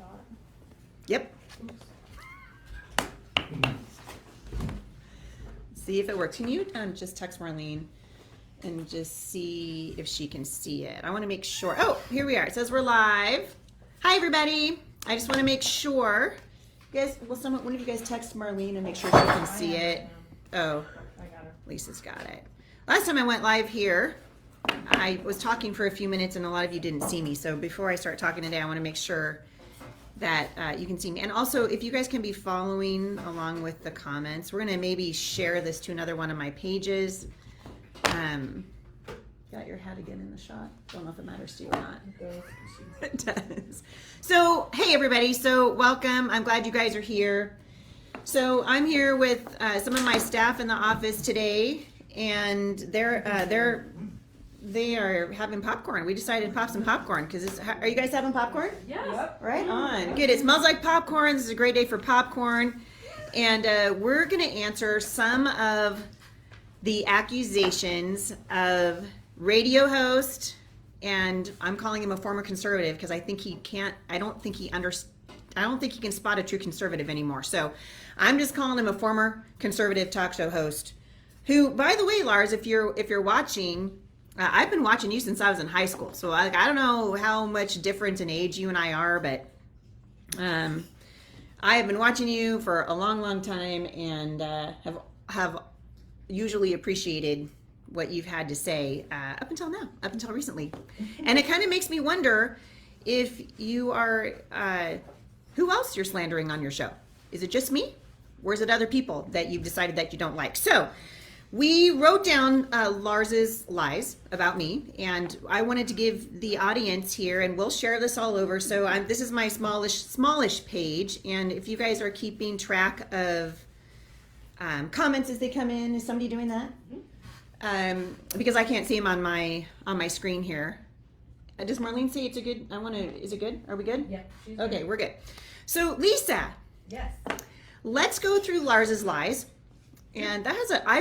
shot. Yep. See if it works. Can you just text Marlene and just see if she can see it? I want to make sure. Oh, here we are. It says we're live. Hi, everybody. I just want to make sure. You guys, will one of you guys text Marlene and make sure she can see it? Oh, I got her. Lisa's got it. Last time I went live here, I was talking for a few minutes and a lot of you didn't see me. So before I start talking today, I want to make sure that you can see me. And also, if you guys can be following along with the comments, we're going to maybe share this to another one of my pages. Got your head again in the shot. Don't know if it matters to you or not. It does. So, hey everybody. So, welcome. I'm glad you guys are here. So, I'm here with some of my staff in the office today, and they are having popcorn. We decided to pop some popcorn because are you guys having popcorn? Yes. Yep. Right on. Good. It smells like popcorn. This is a great day for popcorn. And we're going to answer some of the accusations of radio host, and I'm calling him a former conservative because I think he can't, I don't think he can spot a true conservative anymore. So I'm just calling him a former conservative talk show host who, by the way, Lars, if you're watching, I've been watching you since I was in high school, so I don't know how much different in age you and I are, but I have been watching you for a long, long time, and have usually appreciated what you've had to say up until now, up until recently, and it kind of makes me wonder if you are who else you're slandering on your show. Is it just me, or is it other people that you've decided that you don't like? So. We wrote down Lars's lies about me, and I wanted to give the audience here, and we'll share this all over. So this is my smallish page, and if you guys are keeping track of comments as they come in, is somebody doing that? Because I can't see them on my screen here. Does Marlene say it's a good? Is it good? Are we good? Yeah. Okay, we're good. So Lisa. Yes. Let's go through Lars's lies. And that has I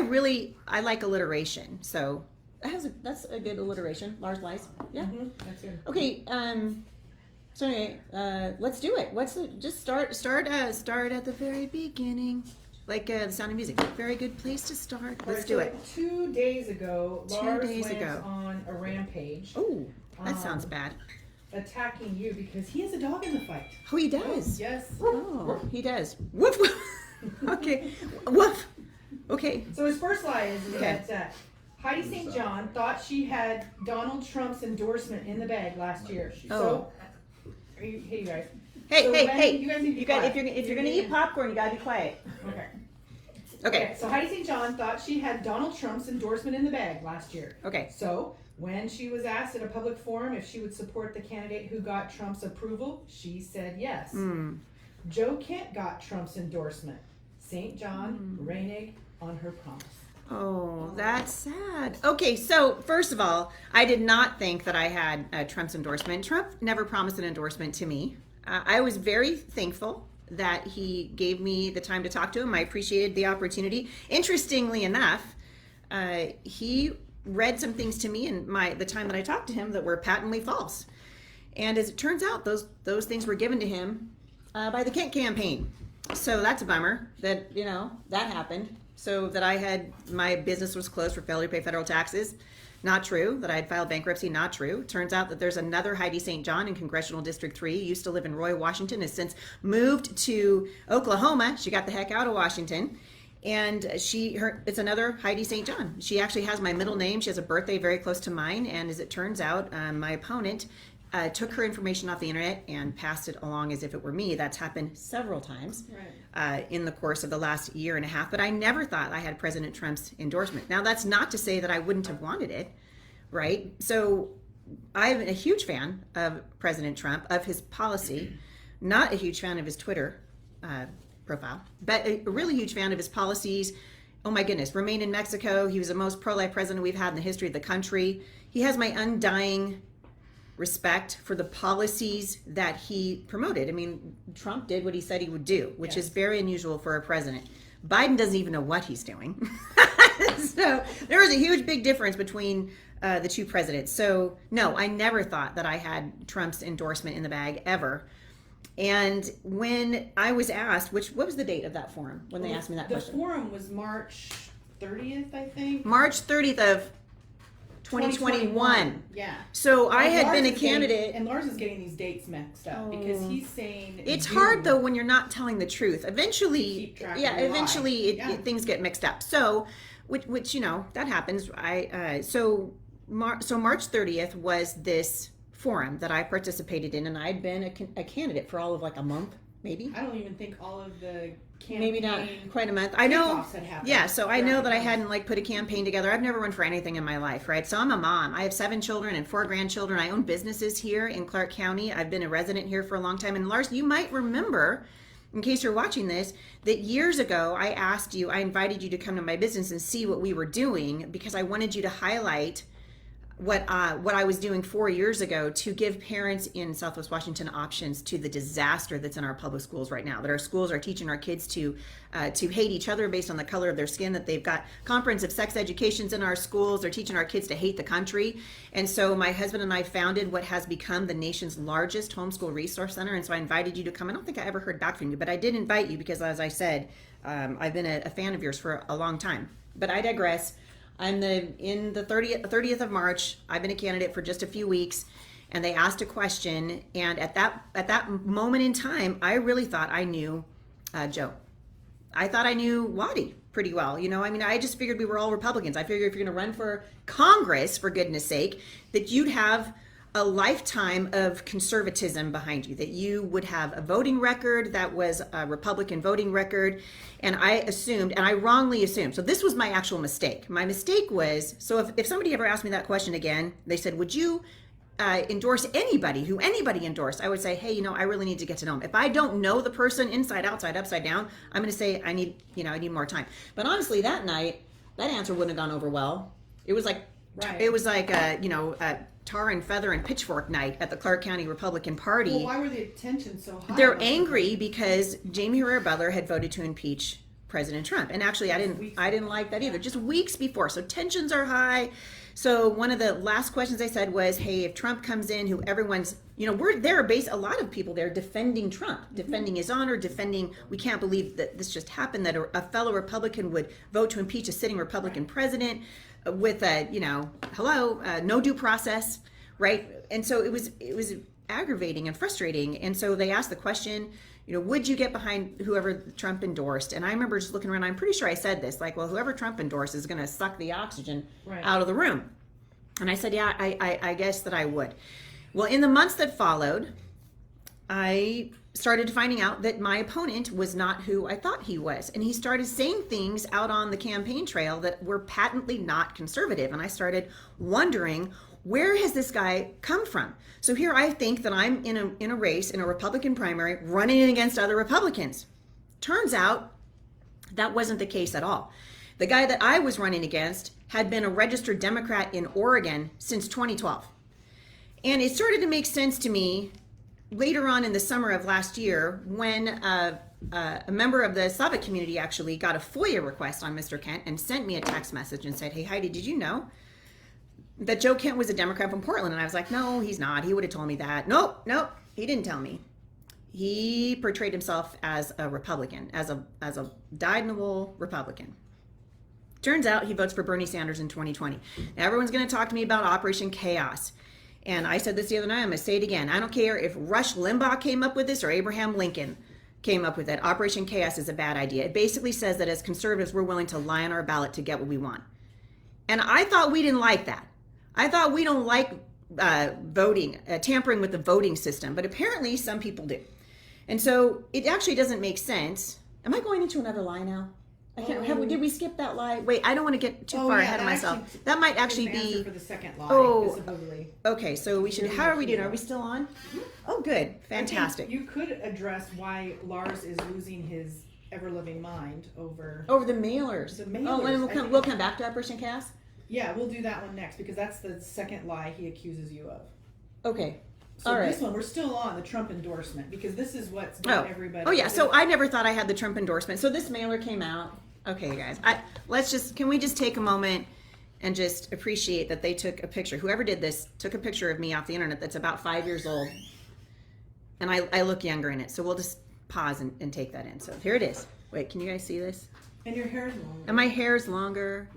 like alliteration. So that's a good alliteration. Lars lies. Yeah. Mm-hmm. That's good. Okay. So anyway, let's do it. Just start at the very beginning, like the Sound of Music. Very good place to start. Let's do it. 2 days ago, Lars went on a rampage. Oh, that sounds bad. Attacking you because he has a dog in the fight. Oh, he does. Yes. Oh, he does. Woof. Okay. Woof. Okay. So his first lie is that Heidi St. John thought she had Donald Trump's endorsement in the bag last year. So, hey you guys. Hey! You guys need to be quiet. If you're gonna eat popcorn, you gotta be quiet. Okay. So Heidi St. John thought she had Donald Trump's endorsement in the bag last year. Okay. So when she was asked at a public forum if she would support the candidate who got Trump's approval, she said yes. Joe Kent got Trump's endorsement. St. John reneged on her promise. Oh, that's sad. Okay, so first of all, I did not think that I had Trump's endorsement. Trump never promised an endorsement to me. I was very thankful that he gave me the time to talk to him. I appreciated the opportunity. Interestingly enough, he read some things to me in the time that I talked to him that were patently false. And as it turns out, those things were given to him by the Kent campaign. So that's a bummer that, that happened. So that my business was closed for failure to pay federal taxes. Not true. That I had filed bankruptcy. Not true. Turns out that there's another Heidi St. John in Congressional District 3. Used to live in Roy, Washington. Has since moved to Oklahoma. She got the heck out of Washington. And it's another Heidi St. John. She actually has my middle name. She has a birthday very close to mine. And as it turns out, my opponent took her information off the internet and passed it along as if it were me. That's happened several times in the course of the last year and a half. But I never thought I had President Trump's endorsement. Now, that's not to say that I wouldn't have wanted it, right? So I'm a huge fan of President Trump, of his policy, not a huge fan of his Twitter profile, but a really huge fan of his policies. Oh my goodness, remain in Mexico. He was the most pro-life president we've had in the history of the country. He has my undying respect for the policies that he promoted. I mean, Trump did what he said he would do, which is very unusual for a president. Biden doesn't even know what he's doing. So there was a huge, big difference between the two presidents. So no, I never thought that I had Trump's endorsement in the bag ever. And when I was asked, what was the date of that forum when they asked me that question? The forum was March 30th, I think. March 30th of 2021. Yeah. So I had Lars been a is getting- candidate. and Lars is getting these dates mixed up because he's saying It's June. hard though when you're not telling the truth. Eventually, Keep track of yeah, your lie. eventually Yeah. things get mixed up. So, which that happens. So March 30th was this forum that I participated in, and I'd been a candidate for all of like a month, maybe. I don't even think all of the campaign Maybe not quite a month. I know. kickoffs had happened. Yeah, so I know throughout that I the hadn't like put a campaign together. I've never run for anything in my life, right? So I'm a mom. I have 7 children and 4 grandchildren. I own businesses here in Clark County. I've been a resident here for a long time. And Lars, you might remember, in case you're watching this, that years ago I invited you to come to my business and see what we were doing because I wanted you to highlight what I was doing 4 years ago to give parents in Southwest Washington options to the disaster that's in our public schools right now. That our schools are teaching our kids to hate each other based on the color of their skin. That they've got comprehensive sex educations in our schools. They're teaching our kids to hate the country. And so my husband and I founded what has become the nation's largest homeschool resource center. And so I invited you to come. I don't think I ever heard back from you, but I did invite you because, as I said, I've been a fan of yours for a long time. But I digress. I'm in the 30th of March. I've been a candidate for just a few weeks, and they asked a question. And at that moment in time, I really thought I knew Joe. I thought I knew Waddy pretty well. I just figured we were all Republicans. I figured if you're going to run for Congress, for goodness sake, that you'd have a lifetime of conservatism behind you, that you would have a voting record that was a Republican voting record. And I assumed, and I wrongly assumed, so this was my actual mistake. My mistake was, so if somebody ever asked me that question again, they said, would you endorse anybody who anybody endorsed? I would say, hey, I really need to get to know them. If I don't know the person inside, outside, upside down, I'm going to say I need more time. But honestly, that night, that answer wouldn't have gone over well. It was like, Right. It was like tar and feather and pitchfort night at the Clark County Republican Party. Well, why were the tensions so high? They're angry because Jamie Herrera Butler had voted to impeach President Trump. And actually I didn't like that either. Just weeks before. So tensions are high. So one of the last questions I said was, hey, if Trump comes in, who everyone's, a lot of people there defending Trump, defending his honor, we can't believe that this just happened, that a fellow Republican would vote to impeach a sitting Republican president with no due process, right? And so it was aggravating and frustrating. And so they asked the question, would you get behind whoever Trump endorsed? And I remember just looking around, I'm pretty sure I said this, like, well, whoever Trump endorsed is going to suck the oxygen out of the room. And I said, yeah, I guess that I would. Well, in the months that followed, I started finding out that my opponent was not who I thought he was. And he started saying things out on the campaign trail that were patently not conservative. And I started wondering, where has this guy come from? So here I think that I'm in a race, in a Republican primary, running against other Republicans. Turns out that wasn't the case at all. The guy that I was running against had been a registered Democrat in Oregon since 2012. And it started to make sense to me later on in the summer of last year when a member of the Slavic community actually got a FOIA request on Mr. Kent and sent me a text message and said, hey, Heidi, did you know that Joe Kent was a Democrat from Portland? And I was like, no, he's not. He would have told me that. Nope, he didn't tell me. He portrayed himself as a Republican, as a dyed-in-the-wool Republican. Turns out he votes for Bernie Sanders in 2020. Now, everyone's going to talk to me about Operation Chaos. And I said this the other night, I'm going to say it again. I don't care if Rush Limbaugh came up with this or Abraham Lincoln came up with it. Operation Chaos is a bad idea. It basically says that as conservatives, we're willing to lie on our ballot to get what we want. And I thought we didn't like that. I thought we don't like voting, tampering with the voting system. But apparently some people do. And so it actually doesn't make sense. Am I going into another lie now? I can't. Did we skip that lie? Wait, I don't want to get too far ahead of myself. That might actually be for the second lie. Supposedly. Okay. So we should. How are we doing? Are we still on? Oh, good, fantastic. You could address why Lars is losing his ever-loving mind over the mailers. The mailers. Oh, and we'll come back to Operation Chaos. Yeah, we'll do that one next because that's the second lie he accuses you of. Okay. So all right. This one, we're still on the Trump endorsement because this is what's got everybody. Oh yeah. So I never thought I had the Trump endorsement. So this mailer came out. Okay, guys. Can we just take a moment and just appreciate that they took a picture. Whoever did this took a picture of me off the internet that's about 5 years old. And I look younger in it. So we'll just pause and take that in. So here it is. Wait, can you guys see this? And your hair is longer. And my hair's longer.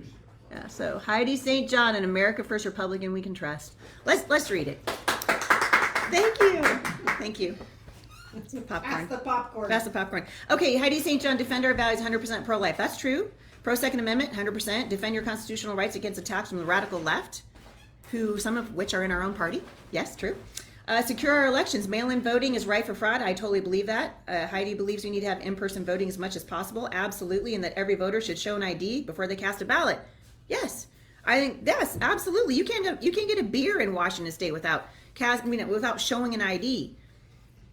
Yeah, so Heidi St. John, an America First Republican we can trust. Let's read it. Thank you. Thank you. Popcorn. Pass the popcorn. Pass the popcorn. Okay, Heidi St. John, defender of values, 100% pro-life. That's true. Pro-Second Amendment, 100%. Defend your constitutional rights against attacks from the radical left, some of which are in our own party. Yes, true. Secure our elections. Mail-in voting is rife for fraud. I totally believe that. Heidi believes we need to have in-person voting as much as possible. Absolutely. And that every voter should show an ID before they cast a ballot. Yes. I think, yes, absolutely. You can't get a beer in Washington State without showing an ID.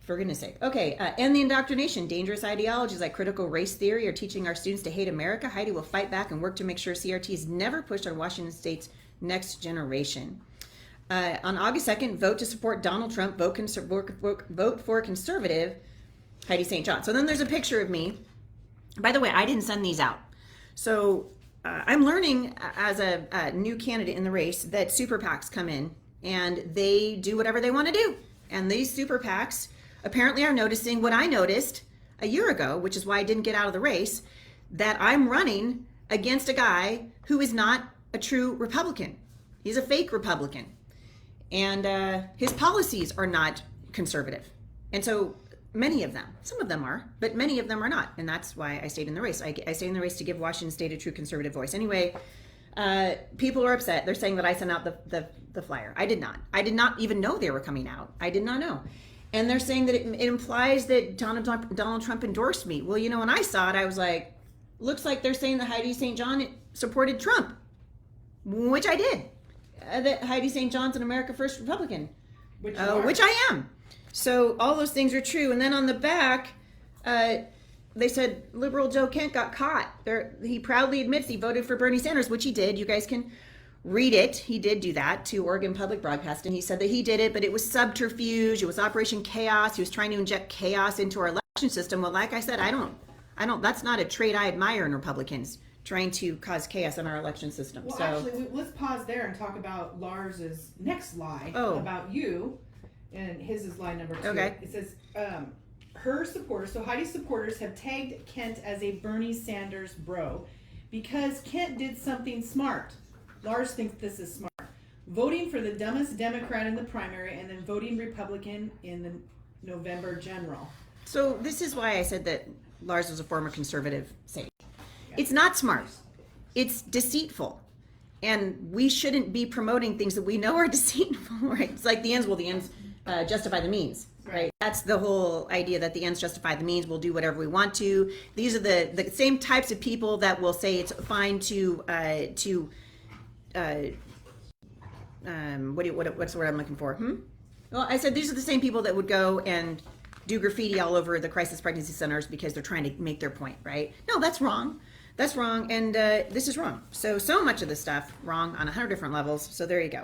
For goodness sake. Okay, end the indoctrination. Dangerous ideologies like critical race theory are teaching our students to hate America. Heidi will fight back and work to make sure CRT is never pushed on Washington State's next generation. On August 2nd, vote to support Donald Trump. Vote for conservative Heidi St. John. So then there's a picture of me. By the way, I didn't send these out. So I'm learning as a new candidate in the race that super PACs come in and they do whatever they want to do. And these super PACs apparently are noticing what I noticed a year ago, which is why I didn't get out of the race, that I'm running against a guy who is not a true Republican. He's a fake Republican. And his policies are not conservative. And so many of them, some of them are, but many of them are not. And that's why I stayed in the race. I stayed in the race to give Washington State a true conservative voice. Anyway, people are upset. They're saying that I sent out the flyer. I did not. I did not even know they were coming out. I did not know. And they're saying that it implies that Donald Trump endorsed me. Well, when I saw it, I was like, looks like they're saying that Heidi St. John supported Trump, which I did. That Heidi St. John's an America First Republican, which I am. So all those things are true. And then on the back, they said liberal Joe Kent got caught. He proudly admits he voted for Bernie Sanders, which he did. You guys can read it. He did do that to Oregon Public Broadcasting. He said that he did it, but it was subterfuge. It was Operation Chaos. He was trying to inject chaos into our election system. Well, like I said, I don't. That's not a trait I admire in Republicans, trying to cause chaos in our election system. Well, actually, let's pause there and talk about Lars's next lie about you, and his is lie number 2. Okay. It says her supporters, so Heidi's supporters, have tagged Kent as a Bernie Sanders bro because Kent did something smart. Lars thinks this is smart. Voting for the dumbest Democrat in the primary and then voting Republican in the November general. So this is why I said that Lars was a former conservative saint. It's not smart. It's deceitful. And we shouldn't be promoting things that we know are deceitful, right? It's like the ends justify the means, right? That's the whole idea, that the ends justify the means. We'll do whatever we want to. These are the same types of people that will say it's fine to what's the word I'm looking for? Well, I said these are the same people that would go and do graffiti all over the crisis pregnancy centers because they're trying to make their point, right? No, that's wrong. That's wrong, and this is wrong. So much of this stuff wrong on 100 different levels. So there you go.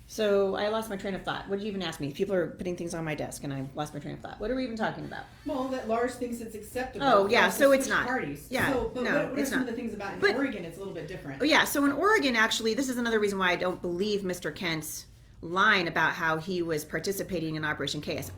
So I lost my train of thought. What did you even ask me? People are putting things on my desk, and I lost my train of thought. What are we even talking about? Well, that Lars thinks it's acceptable. Oh, yeah, so it's not. Parties. Yeah, so, but no, what are some of the things about in Oregon? It's a little bit different. Oh, yeah, so in Oregon, actually, this is another reason why I don't believe Mr. Kent's line about how he was participating in Operation Chaos.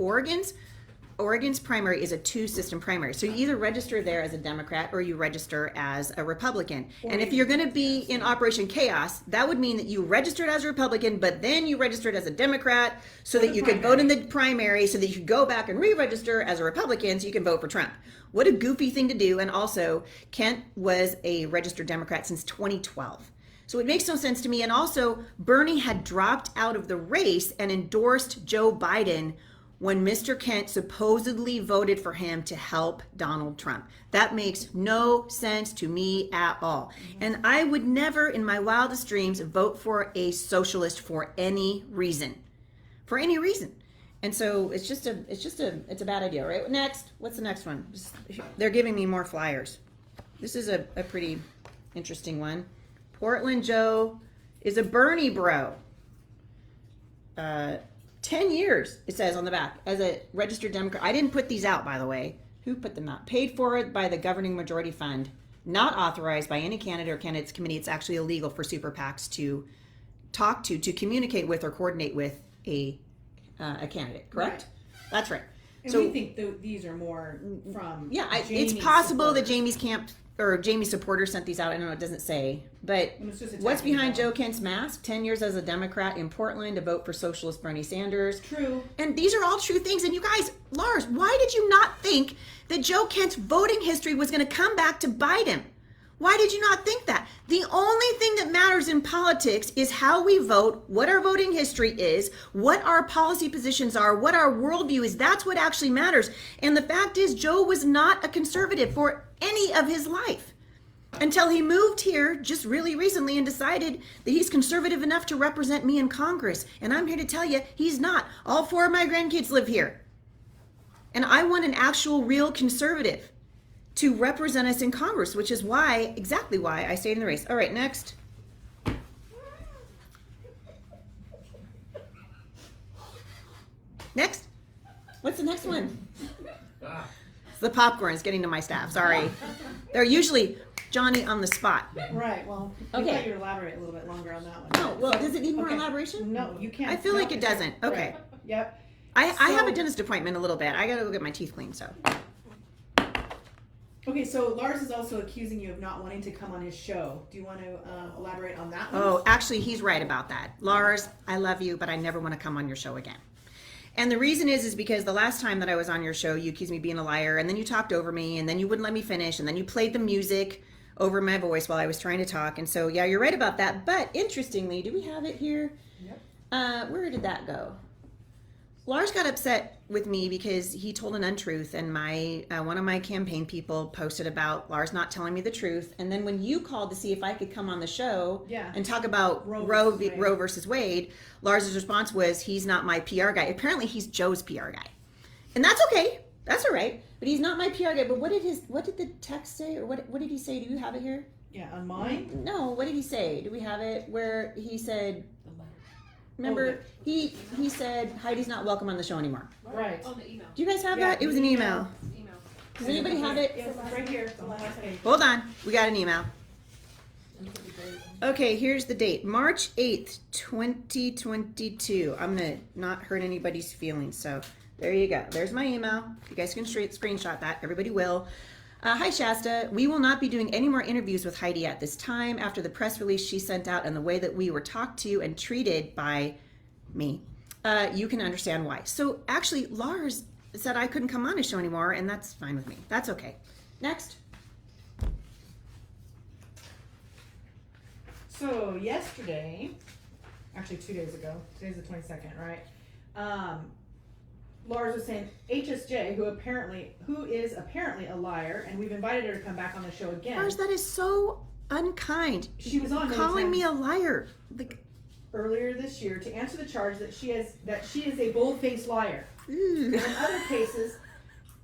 Oregon's primary is a 2-system primary. So you either register there as a Democrat or you register as a Republican. And if you're going to be in Operation Chaos, that would mean that you registered as a Republican, but then you registered as a Democrat so that you could vote in the primary, so that you could go back and re-register as a Republican so you can vote for Trump. What a goofy thing to do. And also, Kent was a registered Democrat since 2012. So it makes no sense to me. And also, Bernie had dropped out of the race and endorsed Joe Biden when Mr. Kent supposedly voted for him to help Donald Trump. That makes no sense to me at all. And I would never in my wildest dreams vote for a socialist for any reason. For any reason. And so it's a bad idea, right? Next, what's the next one? They're giving me more flyers. This is a pretty interesting one. Portland Joe is a Bernie bro. 10 years, it says on the back, as a registered Democrat. I didn't put these out, by the way. Who put them out? Paid for by the governing majority fund. Not authorized by any candidate or candidates committee. It's actually illegal for super PACs to talk to communicate with, or coordinate with a candidate, correct? That's right. And So we think these are more from it's Jamie's possible that supporters. Jamie's camp or Jamie's supporters sent these out. I don't know, it doesn't say. But And it's just what's attacking behind them. Joe Kent's mask? 10 years as a Democrat in Portland to vote for socialist Bernie Sanders. True. And these are all true things. And you guys, Lars, why did you not think that Joe Kent's voting history was going to come back to bite him? Why did you not think that? The only thing that matters in politics is how we vote, what our voting history is, what our policy positions are, what our worldview is. That's what actually matters. And the fact is, Joe was not a conservative for any of his life until he moved here just really recently and decided that he's conservative enough to represent me in Congress. And I'm here to tell you, he's not. All 4 of my grandkids live here. And I want an actual real conservative to represent us in Congress, which is exactly why I stayed in the race. All right, next. Next. What's the next one? It's the popcorn. It's getting to my staff. Sorry. They're usually Johnny on the spot. Right. Well, Okay. I thought you'd elaborate a little bit longer on that one. Oh, well, does it need more elaboration? No, you can't. I feel like it it's- doesn't. Okay. Right. Yep. I have a So- dentist appointment in a little bit. I got to go get my teeth cleaned, so. Okay, so Lars is also accusing you of not wanting to come on his show. Do you want to elaborate on that one? Oh, actually, he's right about that. Lars, I love you, but I never want to come on your show again. And the reason is because the last time that I was on your show, you accused me of being a liar, and then you talked over me, and then you wouldn't let me finish, and then you played the music over my voice while I was trying to talk. And so, yeah, you're right about that. But interestingly, do we have it here? Yep. Where did that go? Lars got upset with me because he told an untruth, and my one of my campaign people posted about Lars not telling me the truth. And then when you called to see if I could come on the show and talk about Roe versus Wade, Lars's response was, he's not my PR guy. Apparently he's Joe's PR guy. And that's okay. That's all right. But he's not my PR guy. But what did the text say? Or what did he say? Do you have it here? Yeah, on mine? No, what did he say? Do we have it? Where he said... Remember, he said Heidi's not welcome on the show anymore. Right. Oh, the email. Do you guys have that? It was an email. Email. Does anybody have it? Yes, it's right here. It's on the last page. Hold on. We got an email. Okay, here's the date. March 8th, 2022. I'm going to not hurt anybody's feelings. So there you go. There's my email. You guys can screenshot that. Everybody will. Hi, Shasta. We will not be doing any more interviews with Heidi at this time after the press release she sent out and the way that we were talked to and treated by me. You can understand why. So actually, Lars said I couldn't come on his show anymore, and that's fine with me. That's okay. Next. So yesterday, actually 2 days ago, today's the 22nd, right? Lars was saying HSJ, who is apparently a liar, and we've invited her to come back on the show again. Lars, that is so unkind. She was on many calling me a times liar. earlier this year to answer the charge that she is a bold-faced liar. Ooh. And in other cases,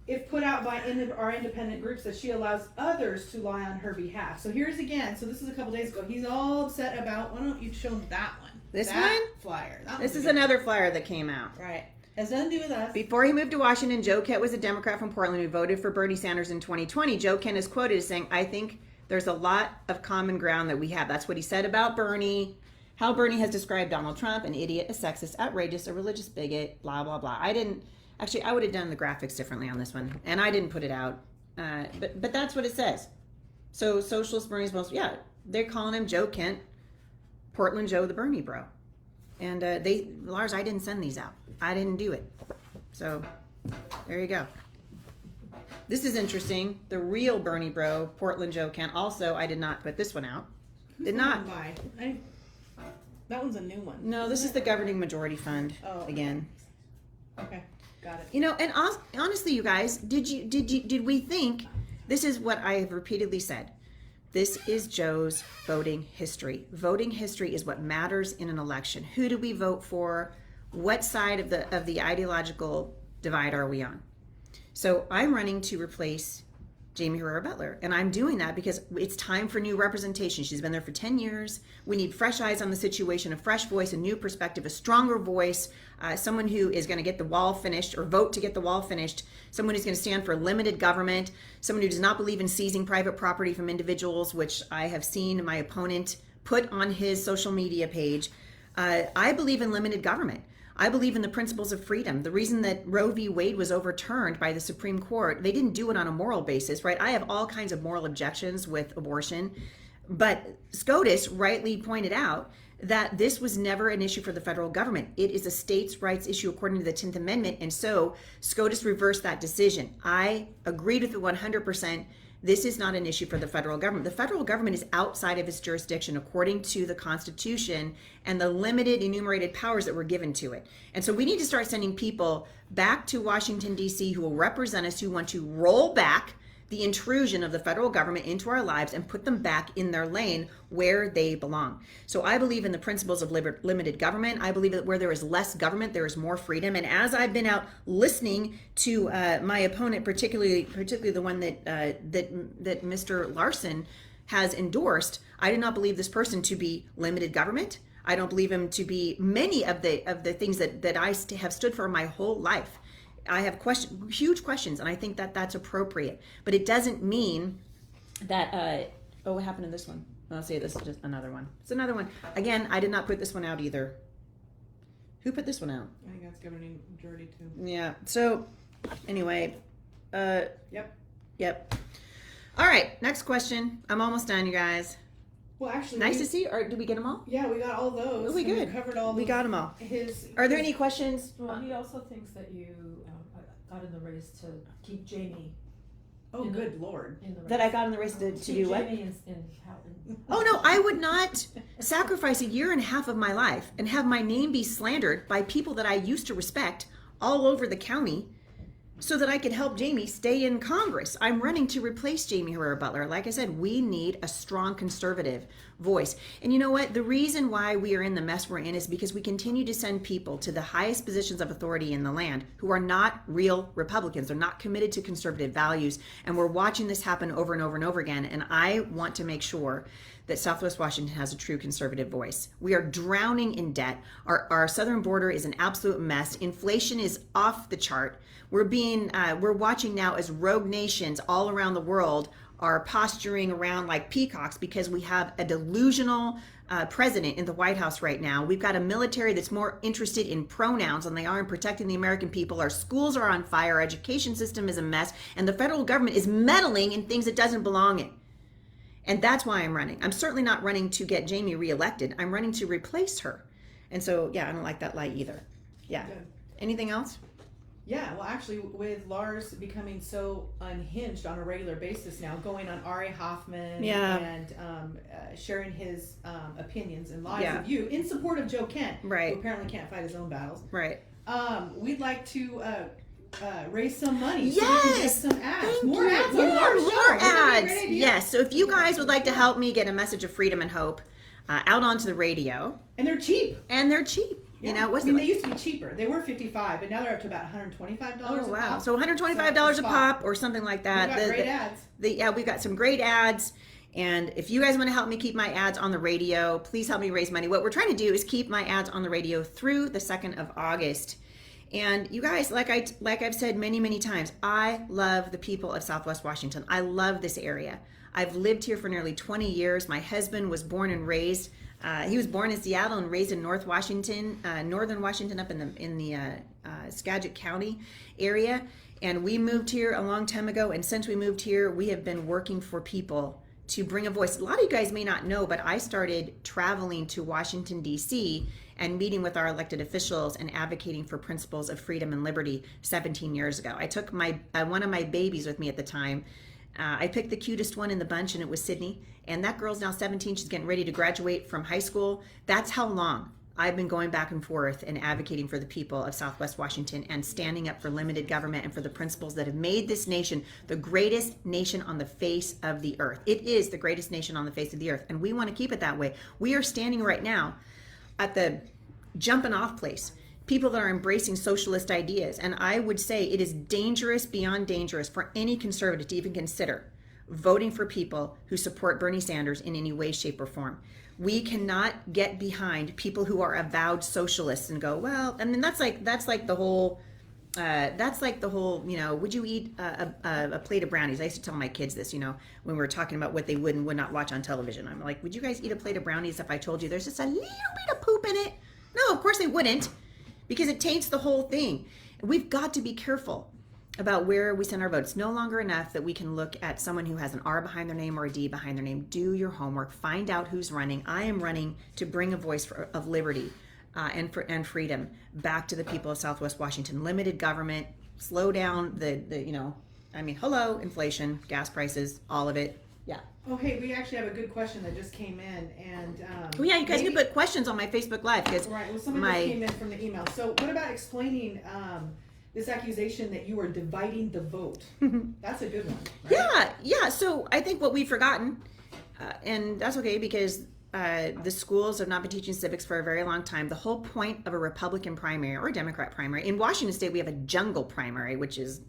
if put out by our independent groups, that she allows others to lie on her behalf. So here's again. So this is a couple days ago. He's all upset about. Why don't you show him that one? This that one? flyer. That This one's is a good another flyer that came out. one. Right. Has nothing to do with us. Before he moved to Washington, Joe Kent was a Democrat from Portland who voted for Bernie Sanders in 2020. Joe Kent is quoted as saying, I think there's a lot of common ground that we have. That's what he said about Bernie, how Bernie has described Donald Trump, an idiot, a sexist, outrageous, a religious bigot, blah, blah, blah. I would have done the graphics differently on this one, and I didn't put it out. But that's what it says. So Socialist Bernie's most, they're calling him Joe Kent, Portland Joe the Bernie bro. And Lars, I didn't send these out. I didn't do it. So there you go. This is interesting. The real Bernie bro, Portland Joe Kent. Also, I did not put this one out. Did not. That one's a new one. No, this is the governing majority fund Oh, again. Okay, got it. You know, and honestly, you guys, did we think, this is what I have repeatedly said. This is Joe's voting history. Voting history is what matters in an election. Who do we vote for? What side of the ideological divide are we on? So I'm running to replace Jamie Herrera Beutler, and I'm doing that because it's time for new representation. She's been there for 10 years. We need fresh eyes on the situation, a fresh voice, a new perspective, a stronger voice, someone who is going to get the wall finished or vote to get the wall finished, someone who's going to stand for limited government, someone who does not believe in seizing private property from individuals, which I have seen my opponent put on his social media page. I believe in limited government. I believe in the principles of freedom. The reason that Roe v. Wade was overturned by the Supreme Court, they didn't do it on a moral basis, right? I have all kinds of moral objections with abortion, but SCOTUS rightly pointed out that this was never an issue for the federal government. It is a states' rights issue according to the 10th Amendment, and so SCOTUS reversed that decision. I agreed with it 100%. This is not an issue for the federal government. The federal government is outside of its jurisdiction according to the Constitution and the limited enumerated powers that were given to it. And so we need to start sending people back to Washington, D.C. who will represent us, who want to roll back the intrusion of the federal government into our lives and put them back in their lane where they belong. So I believe in the principles of limited government. I believe that where there is less government, there is more freedom. And as I've been out listening to my opponent, particularly the one that Mr. Larson has endorsed, I do not believe this person to be limited government. I don't believe him to be many of the things that I have stood for my whole life. I have huge questions, and I think that that's appropriate. But it doesn't mean that, what happened to this one? I'll say this is just another one. It's another one. Again, I did not put this one out either. Who put this one out? I think that's governing majority too. Yeah. So, anyway. Yep. All right, next question. I'm almost done, you guys. Well, actually, nice to see. Or did we get them all? Yeah, we got all those. Oh, we good. We covered all. We got them all. Are there any questions? Well, he also thinks that you got in the race to keep Jamie. Oh, good Lord! That I got in the race to do what? Jamie Oh no, I would not sacrifice a year and a half of my life and have my name be slandered by people that I used to respect all over the county so that I could help Jamie stay in Congress. I'm running to replace Jamie Herrera Butler. Like I said, we need a strong conservative voice. And you know what? The reason why we are in the mess we're in is because we continue to send people to the highest positions of authority in the land who are not real Republicans. They're not committed to conservative values. And we're watching this happen over and over and over again. And I want to make sure that Southwest Washington has a true conservative voice. We are drowning in debt. Our southern border is an absolute mess. Inflation is off the chart. We're watching now as rogue nations all around the world are posturing around like peacocks because we have a delusional president in the White House right now. We've got a military that's more interested in pronouns than they are in protecting the American people. Our schools are on fire. Our education system is a mess. And the federal government is meddling in things it doesn't belong in. And that's why I'm running. I'm certainly not running to get Jamie reelected. I'm running to replace her. And so, yeah, I don't like that lie either. Yeah. Good. Anything else? Yeah, well, actually, with Lars becoming so unhinged on a regular basis now, going on Ari Hoffman and sharing his opinions and lies of you in support of Joe Kent, who apparently can't fight his own battles. Right. We'd like to raise some money. Yes. So we can get some ads. More ads on more Lars' show. Ads. Yes. So if you guys would like to help me get a message of freedom and hope out onto the radio. And they're cheap. You know, they used to be cheaper. They were $55, but now they're up to about $125 Oh, wow. a pop. So $125 a pop or something like that. We've got great ads. We've got some great ads. And if you guys want to help me keep my ads on the radio, please help me raise money. What we're trying to do is keep my ads on the radio through the 2nd of August. And you guys, like I've said many, many times, I love the people of Southwest Washington. I love this area. I've lived here for nearly 20 years. My husband was born and raised. He was born in Seattle and raised in northern Washington, up in the Skagit County area. And we moved here a long time ago. And since we moved here, we have been working for people to bring a voice. A lot of you guys may not know, but I started traveling to Washington, D.C. and meeting with our elected officials and advocating for principles of freedom and liberty 17 years ago. I took one of my babies with me at the time. I picked the cutest one in the bunch, and it was Sydney. And that girl's now 17. She's getting ready to graduate from high school. That's how long I've been going back and forth and advocating for the people of Southwest Washington and standing up for limited government and for the principles that have made this nation the greatest nation on the face of the earth. It is the greatest nation on the face of the earth, and we want to keep it that way. We are standing right now at the jumping off place. People that are embracing socialist ideas. And I would say it is dangerous beyond dangerous for any conservative to even consider voting for people who support Bernie Sanders in any way, shape, or form. We cannot get behind people who are avowed socialists and go, well, I mean, that's like the whole, you know, would you eat a plate of brownies? I used to tell my kids this, you know, when we were talking about what they would and would not watch on television. I'm like, would you guys eat a plate of brownies if I told you there's just a little bit of poop in it? No, of course they wouldn't. because it taints the whole thing. We've got to be careful about where we send our votes. It's no longer enough that we can look at someone who has an R behind their name or a D behind their name. Do your homework. Find out who's running. I am running to bring a voice of liberty and freedom back to the people of Southwest Washington. Limited government, slow down hello, inflation, gas prices, all of it. Yeah. Oh, hey, we actually have a good question that just came in, and Oh yeah, you guys can put questions on my Facebook Live because right. Well, somebody just came in from the email. So, what about explaining this accusation that you are dividing the vote? That's a good one. Right? Yeah. So I think what we've forgotten, and that's okay because the schools have not been teaching civics for a very long time. The whole point of a Republican primary or a Democrat primary in Washington State, we have a jungle primary, which is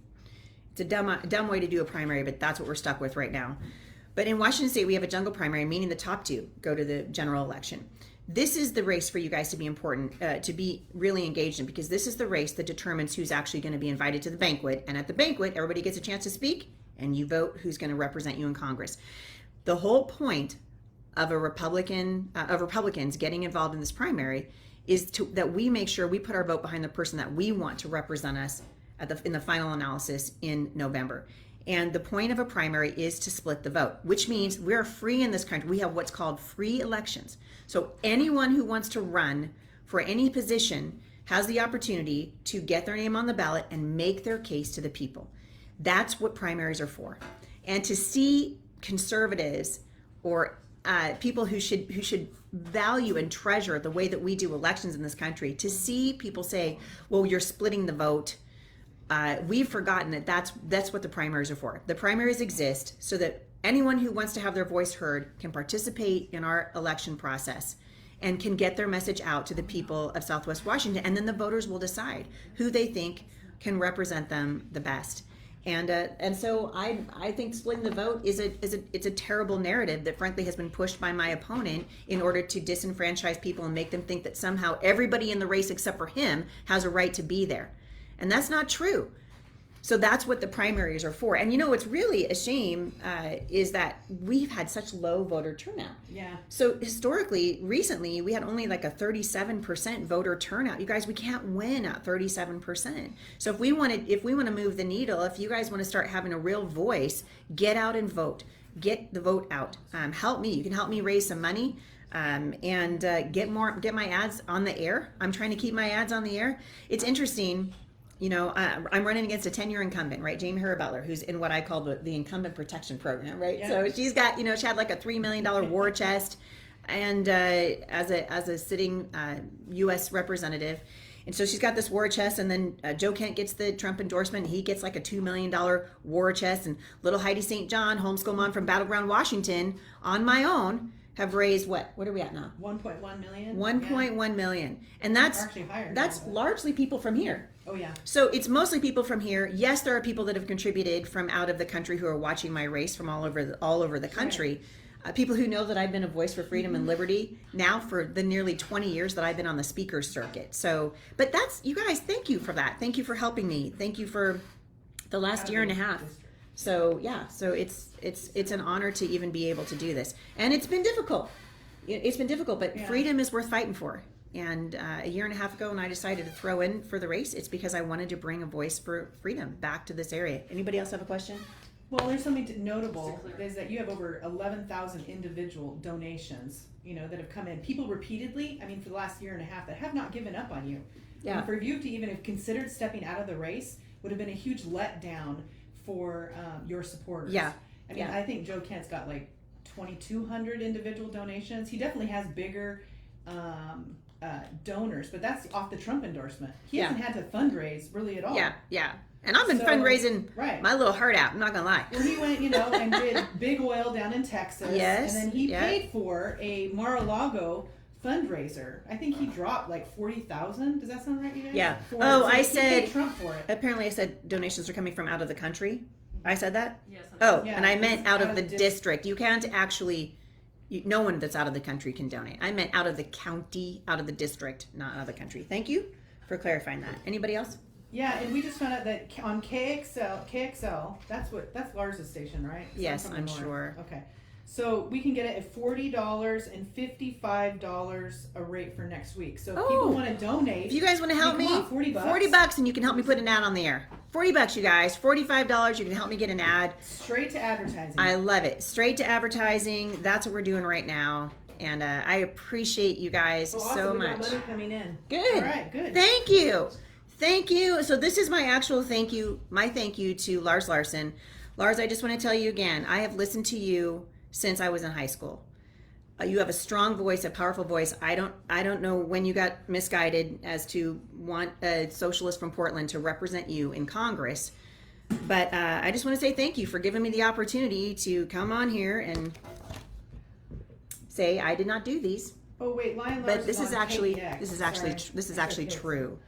it's a dumb way to do a primary, but that's what we're stuck with right now. But in Washington State, we have a jungle primary, meaning the top two go to the general election. This is the race for you guys to be important, to be really engaged in, because this is the race that determines who's actually going to be invited to the banquet. And at the banquet, everybody gets a chance to speak, and you vote who's going to represent you in Congress. The whole point of Republicans getting involved in this primary is that we make sure we put our vote behind the person that we want to represent us in the final analysis in November. And the point of a primary is to split the vote, which means we're free in this country. We have what's called free elections. So anyone who wants to run for any position has the opportunity to get their name on the ballot and make their case to the people. That's what primaries are for. And to see conservatives or people who should value and treasure the way that we do elections in this country, to see people say, well, you're splitting the vote. We've forgotten that that's what the primaries are for. The primaries exist so that anyone who wants to have their voice heard can participate in our election process and can get their message out to the people of Southwest Washington, and then the voters will decide who they think can represent them the best. And so I think splitting the vote it's a terrible narrative that frankly has been pushed by my opponent in order to disenfranchise people and make them think that somehow everybody in the race except for him has a right to be there. And that's not true. So that's what the primaries are for. And what's really a shame is that we've had such low voter turnout. Yeah. So recently, we had only like a 37% voter turnout. You guys, we can't win at 37%. So if we want to move the needle, if you guys want to start having a real voice, get out and vote. Get the vote out. Help me. You can help me raise some money. And get my ads on the air. I'm trying to keep my ads on the air. It's interesting. I'm running against a 10-year incumbent, right? Jamie Butler, who's in what I call the incumbent protection program, right? Yeah. So she's got, she had like a $3 million war chest, and as a sitting U.S. representative, and so she's got this war chest, and then Joe Kent gets the Trump endorsement. He gets like a $2 million war chest, and little Heidi St. John, homeschool mom from Battleground, Washington, on my own, have raised what are we at now? 1.1 million. 1.1 million, and that's actually higher. That's largely people from here. Oh yeah. So it's mostly people from here. Yes, there are people that have contributed from out of the country who are watching my race from all over the country. Right. People who know that I've been a voice for freedom and liberty now for the nearly 20 years that I've been on the speaker's circuit. So, but that's, you guys, thank you for that. Thank you for helping me. Thank you for the last year and a half. So yeah, so it's an honor to even be able to do this, and it's been difficult. But yeah. Freedom is worth fighting for. And a year and a half ago when I decided to throw in for the race, it's because I wanted to bring a voice for freedom back to this area. Anybody else have a question? Well, there's something notable is that you have over 11,000 individual donations, that have come in. People repeatedly, for the last year and a half, that have not given up on you. Yeah. And for you to even have considered stepping out of the race would have been a huge letdown for your supporters. Yeah. I think Joe Kent's got like 2,200 individual donations. He definitely has bigger donors, but that's off the Trump endorsement. He hasn't had to fundraise really at all. Yeah. And I've been fundraising my little heart out. I'm not gonna lie. Well, he went, and did Big Oil down in Texas. Yes. And then he paid for a Mar-a-Lago fundraiser. I think he dropped like 40,000. Does that sound right, you guys? Yeah. I said Trump for it. Apparently, I said donations are coming from out of the country. I said that. Yes. And I meant out of the district. You can't actually. No one that's out of the country can donate. I meant out of the county, out of the district, not out of the country. Thank you for clarifying that. Anybody else? Yeah, and we just found out that on KXL, that's Lars's station, right? Yes, I'm sure. Okay. So we can get it at $40 and $55 a rate for next week. So if Oh. people want to donate, If you guys want to help come me, on, $40. $40 and you can help me put an ad on the air. $40, you guys. $45, you can help me get an ad. straight to advertising. I love it. Straight to advertising. That's what we're doing right now. And I appreciate you guys Well, awesome. so We got much. money coming in. Good. All right, good. Thank you. Thank you. So this is my actual thank you, my thank you to Lars Larson. Lars, I just want to tell you again, I have listened to you since I was in high school. You have a strong voice, a powerful voice. I don't know when you got misguided as to want a socialist from Portland to represent you in Congress. But I just want to say thank you for giving me the opportunity to come on here and say I did not do these. Oh wait, Lion Lars But this is on actually KEX. this is Sorry. actually this is actually Okay. true.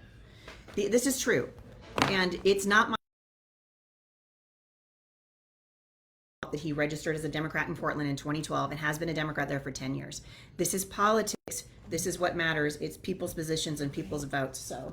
This is true, and it's not my that he registered as a Democrat in Portland in 2012 and has been a Democrat there for 10 years. This is politics. This is what matters. It's people's positions and people's votes. So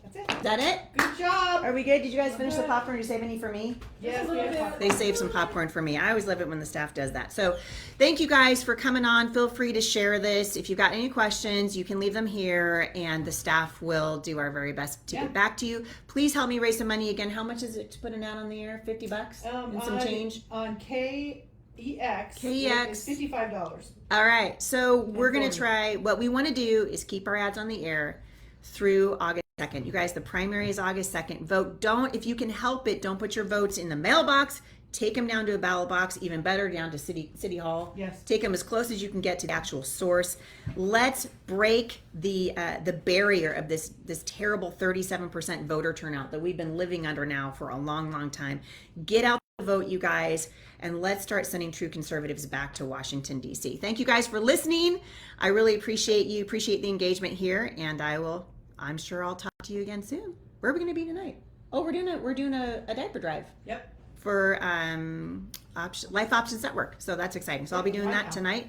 That's it. is that it? Good job. Are we good? Did you guys finish the popcorn? Did you save any for me? Yes, we have popcorn. They save some popcorn for me. I always love it when the staff does that. So thank you guys for coming on. Feel free to share this. If you've got any questions, you can leave them here and the staff will do our very best to Yeah. get back to you. Please help me raise some money again. How much is it to put an ad on the air? $50 and some change? On KEX, KEX. it's $55. All right. So we're going to 40. try, what we want to do is keep our ads on the air through August 2nd. You guys, the primary is August 2nd. Vote. If you can help it, don't put your votes in the mailbox. Take them down to a ballot box, even better, down to City Hall. Yes. Take them as close as you can get to the actual source. Let's break the barrier of this terrible 37% voter turnout that we've been living under now for a long, long time. Get out the vote, you guys, and let's start sending true conservatives back to Washington, D.C. Thank you guys for listening. I really appreciate you, appreciate the engagement here, and I'm sure I'll talk to you again soon. Where are we going to be tonight? Oh, we're doing a diaper drive. Yep. For Life Options Network. So that's exciting. So I'll be doing that Wow. tonight.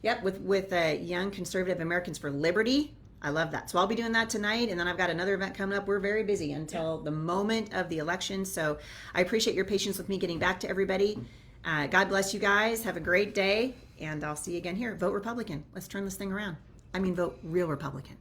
Yep, with Young Conservative Americans for Liberty. I love that. So I'll be doing that tonight, and then I've got another event coming up. We're very busy until the moment of the election. So I appreciate your patience with me getting back to everybody. God bless you guys. Have a great day, and I'll see you again here. Vote Republican. Let's turn this thing around. I mean, vote real Republican.